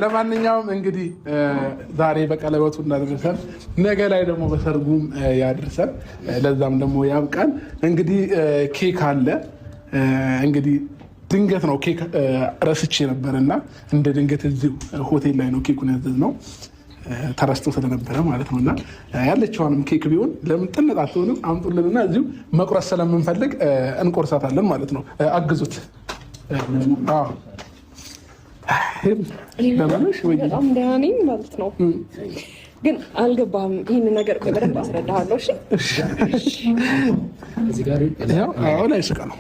ለማንኛውም እንግዲህ ዛሬ በቀለበቱ እንዳደረሰን ነገ ላይ ደግሞ በሰርጉም ያድርሰን፣ ለዛም ደግሞ ያብቃን። እንግዲህ ኬክ አለ። እንግዲህ ድንገት ነው ኬክ ረስቼ ነበርና እንደ ድንገት እዚሁ ሆቴል ላይ ነው ኬኩን ያዘዝነው፣ ተረስቶ ስለነበረ ማለት ነው። እና ያለችዋንም ኬክ ቢሆን ለምን ጥንጥ አትሆንም? አምጡልንና እዚሁ መቁረስ ስለምንፈልግ እንቆርሳታለን ማለት ነው። አግዙት። በጣም ደህና ነኝ ማለት ነው፣ ግን አልገባህም። ይህን ነገር በደንብ አስረዳሃለሁ። ላይ ስቃ ነው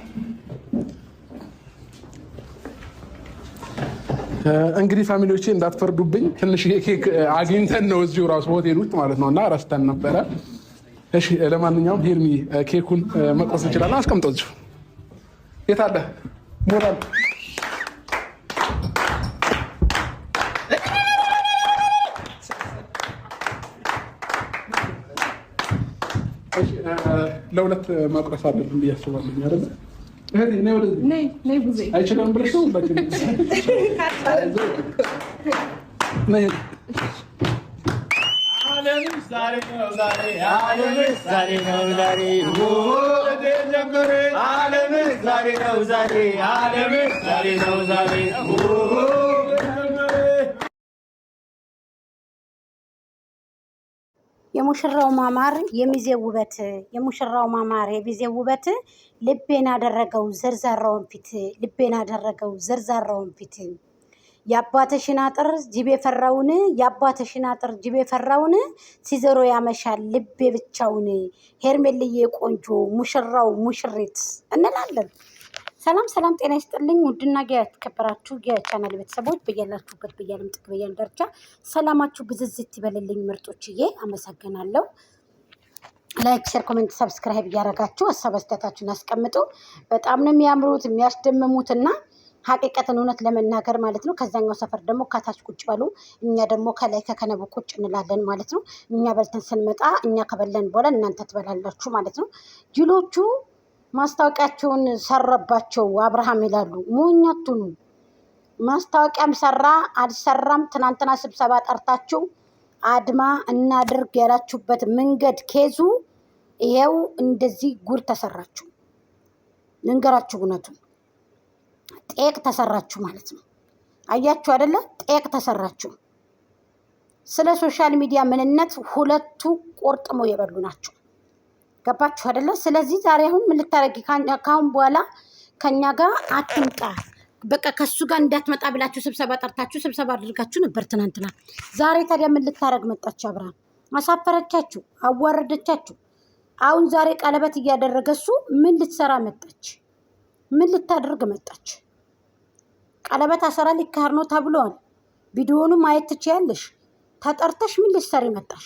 እንግዲህ ፋሚሊዎቼ እንዳትፈርዱብኝ። ትንሽ ኬክ አግኝተን ነው እዚሁ ራሱ ሆቴል ውስጥ ማለት ነው እና ረስተን ነበረ። እሺ ለማንኛውም ሄርሚ ኬኩን መቆስ እንችላለን። አስቀምጠው እዚሁ። የት አለ ሞራል? ለሁለት ማቁረስ አለብን ብዬ አስባለሁ አይደለ? አይችልም ብለሽ ነው የሙሽራው ማማር የሚዜው ውበት፣ የሙሽራው ማማር የሚዜው ውበት ልቤን አደረገው ዘርዛራውን ፊት፣ ልቤን አደረገው ዘርዛራውን ፊት። የአባትሽን አጥር ጅብ የፈራውን፣ የአባትሽን አጥር ጅብ የፈራውን ሲዘሮ ያመሻል ልቤ ብቻውን። ሄርሜልዬ ቆንጆ ሙሽራው ሙሽሪት እንላለን። ሰላም ሰላም፣ ጤና ይስጥልኝ ውድና የተከበራችሁ የቻናል ቤተሰቦች በያላችሁበት በያለም ጥግ በያለም ዳርቻ ሰላማችሁ ብዝዝት ይበልልኝ ምርጦችዬ። አመሰግናለሁ። ላይክ፣ ሼር፣ ኮሜንት፣ ሰብስክራይብ እያደረጋችሁ ሀሳብ አስተያየታችሁን አስቀምጡ። በጣም ነው የሚያምሩት የሚያስደምሙትና ሀቂቀትን እውነት ለመናገር ማለት ነው። ከዛኛው ሰፈር ደግሞ ከታች ቁጭ በሉ፣ እኛ ደግሞ ከላይ ከከነቡ ቁጭ እንላለን ማለት ነው። እኛ በልተን ስንመጣ እኛ ከበለን በኋላ እናንተ ትበላላችሁ ማለት ነው። ጅሎቹ ማስታወቂያቸውን ሰረባቸው አብርሃም ይላሉ። ሞኛቱኑ ማስታወቂያም ሰራ አልሰራም። ትናንትና ስብሰባ ጠርታችሁ አድማ እናድርግ ያላችሁበት መንገድ ኬዙ ይሄው እንደዚህ ጉር ተሰራችሁ። ልንገራችሁ እውነቱን ጤቅ ተሰራችሁ ማለት ነው። አያችሁ አይደለ? ጤቅ ተሰራችሁ። ስለ ሶሻል ሚዲያ ምንነት ሁለቱ ቆርጥመው የበሉ ናቸው። ገባችሁ አይደለ? ስለዚህ ዛሬ አሁን ምን ልታረጊ? ካሁን በኋላ ከኛ ጋር አትምጣ፣ በቃ ከሱ ጋር እንዳትመጣ ብላችሁ ስብሰባ ጠርታችሁ ስብሰባ አድርጋችሁ ነበር ትናንትና። ዛሬ ታዲያ ምን ልታረግ መጣች? አብርሃም አሳፈረቻችሁ፣ አዋረደቻችሁ። አሁን ዛሬ ቀለበት እያደረገ እሱ ምን ልትሰራ መጣች? ምን ልታደርግ መጣች? ቀለበት አሰራ ሊካር ነው ተብሏል። ቪዲዮውን ማየት ትችያለሽ። ተጠርተሽ ምን ልትሰሪ መጣሽ?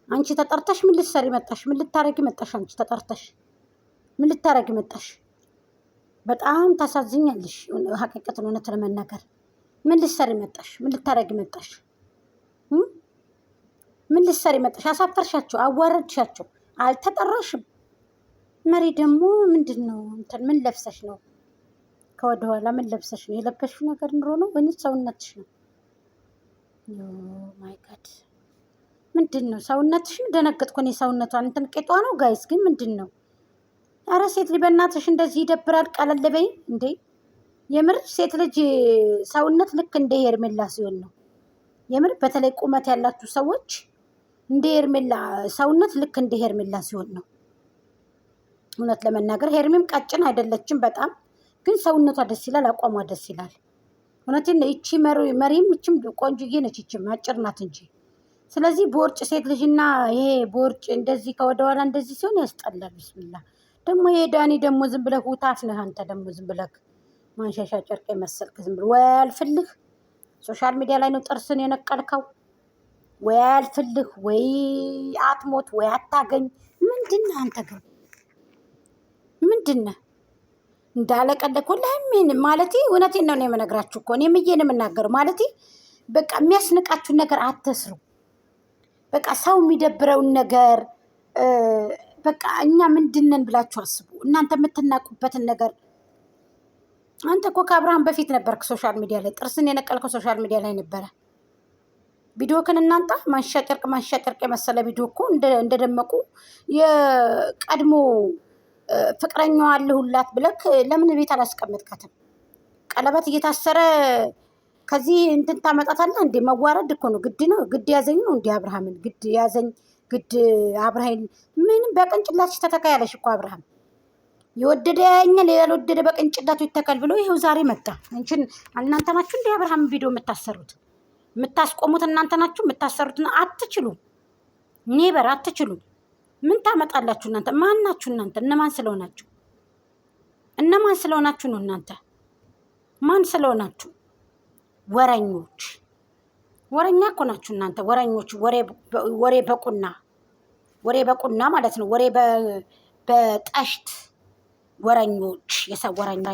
አንቺ ተጠርተሽ ምን ልትሰሪ መጣሽ? ምን ልታረጊ መጣሽ? አንቺ ተጠርተሽ ምን ልታረጊ መጣሽ? በጣም ታሳዝኛለሽ። ሀቂቀትን እውነት ለመናገር ምን ልትሰሪ መጣሽ? ምን ልታረጊ መጣሽ? ምን ልትሰሪ መጣሽ? አሳፈርሻቸው፣ አዋረድሻቸው። አልተጠራሽም። መሪ ደግሞ ምንድን ነው እንትን ምን ለብሰሽ ነው? ከወደ ኋላ ምን ለብሰሽ ነው? የለበሽው ነገር ኑሮ ነው ወይስ ሰውነትሽ ነው? ኦ ማይ ጋድ ምንድን ነው ሰውነትሽ? ደነገጥኩ እኔ። ሰውነቷን እንትን ቄጧ ነው ጋይስ፣ ግን ምንድን ነው? ኧረ ሴት ልጅ በእናትሽ እንደዚህ ይደብራል። ቀለል በይ እንዴ! የምር ሴት ልጅ ሰውነት ልክ እንደ ሄርሜላ ሲሆን ነው። የምር በተለይ ቁመት ያላችሁ ሰዎች እንደ ሄርሜላ ሰውነት ልክ እንደ ሄርሜላ ሲሆን ነው። እውነት ለመናገር ሄርሜም ቀጭን አይደለችም በጣም፣ ግን ሰውነቷ ደስ ይላል፣ አቋሟ ደስ ይላል። እውነቴን ነው። ይቺ መሪም ይችም ቆንጆዬ ነች፣ ይችም አጭር ናት እንጂ። ስለዚህ ቦርጭ ሴት ልጅና ይሄ ቦርጭ እንደዚህ ከወደ ኋላ እንደዚህ ሲሆን ያስጠላል። ቢስሚላ ደግሞ ይሄ ዳኒ ደግሞ ዝም ብለህ ውታፍ ነህ አንተ። ደግሞ ዝም ብለህ ማንሻሻ ጨርቅ የመሰልክ ዝም ብለህ ወይ አልፍልህ። ሶሻል ሚዲያ ላይ ነው ጥርስን የነቀልከው። ወይ አልፍልህ፣ ወይ አትሞት፣ ወይ አታገኝ። ምንድን ነህ አንተ ግን? ምንድን ነህ እንዳለቀለክ? ወላሂ ማለት እውነቴን ነው የምነግራችሁ እኮ እኔ ምዬ ነው የምናገረው። ማለት በቃ የሚያስንቃችሁን ነገር አትስሩ። በቃ ሰው የሚደብረውን ነገር በቃ እኛ ምንድነን ብላችሁ አስቡ። እናንተ የምትናቁበትን ነገር አንተ እኮ ከአብርሃም በፊት ነበርክ ሶሻል ሚዲያ ላይ። ጥርስን የነቀልከው ሶሻል ሚዲያ ላይ ነበረ። ቪዲዮክን እናንተ ማንሻጨርቅ የመሰለ ቪዲዮ እኮ እንደደመቁ የቀድሞ ፍቅረኛዋ አለሁላት ብለክ ለምን ቤት አላስቀመጥካትም? ቀለበት እየታሰረ ከዚህ እንትን ታመጣታለህ እንዴ? መዋረድ እኮ ነው። ግድ ነው። ግድ ያዘኝ ነው እንዴ? አብርሃምን ግድ ያዘኝ ግድ አብርሃም ምንም በቅንጭላትሽ ተተካ ያለሽ እኮ አብርሃም የወደደ ያኛል ያልወደደ በቅንጭላቱ ይተካል ብሎ ይኸው ዛሬ መጣ። እንችን እናንተ ናችሁ እንዴ አብርሃም ቪዲዮ የምታሰሩት? የምታስቆሙት እናንተ ናችሁ። የምታሰሩት አትችሉም። ኔበር አትችሉም። ምን ታመጣላችሁ እናንተ? ማን ናችሁ እናንተ? እነማን ስለሆናችሁ? እነማን ስለሆናችሁ ነው እናንተ? ማን ስለሆናችሁ? ወረኞች፣ ወረኛ እኮ ናችሁ እናንተ ወረኞች። ወሬ በቁና ማለት ነው። ወሬ በጠሽት ወረኞች፣ የሰው ወረኛ